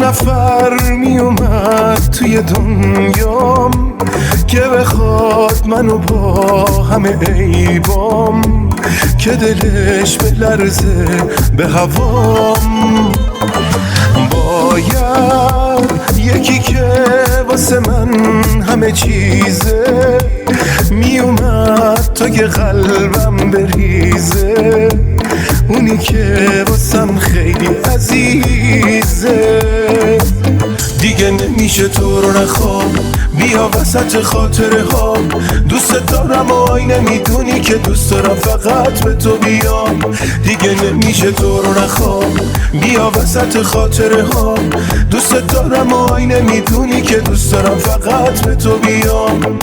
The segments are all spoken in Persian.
نفر می اومد توی دنیام که بخواد منو با همه عیبام، که دلش بلرزه به هوام. باید یکی که واسه من همه چیزه می اومد تا که قلبم بریزه، اونی که واسم خیلی عزیزه. دیگه نمیشه تو رو نخوام، بیا وسط خاطره ها. دوست دارم و آینه میدونی که دوست دارم فقط به تو بیام. دیگه نمیشه تو رو نخوام، بیا وسط خاطره ها. دوست دارم و آینه میدونی که دوست دارم فقط به تو بیام.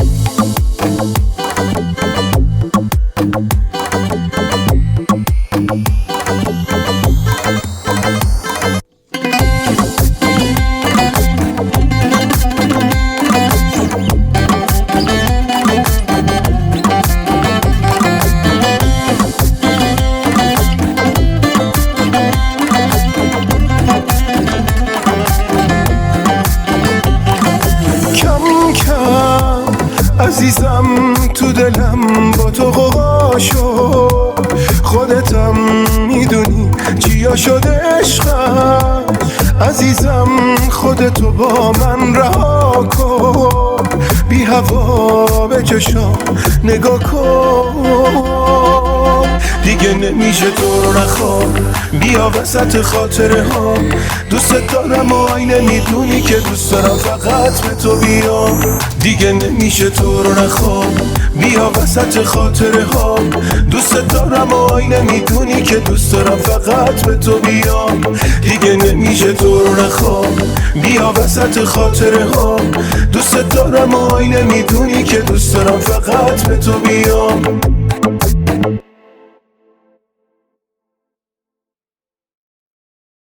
عزیزم تو دلم با تو غوغا شد، خودتم میدونی چیا شد عشقم. عزیزم خودتو با من رها کن، بی هوا به چشام نگاه کن. دیگه نمیشه تو رو نخوام، بیا وسط خاطره ها. دوست دارم و آینه میدونی که دوست دارم فقط به تو بیام. دیگه نمیشه تو رو نخوام، بیا وسط خاطره ها. دوست دارم و آینه میدونی که دوست دارم فقط به تو بیام. دیگه نمیشه تو رو نخوام، بیا وسط خاطره ها. دوست دارم و آینه میدونی که دوست دارم فقط به تو بیام.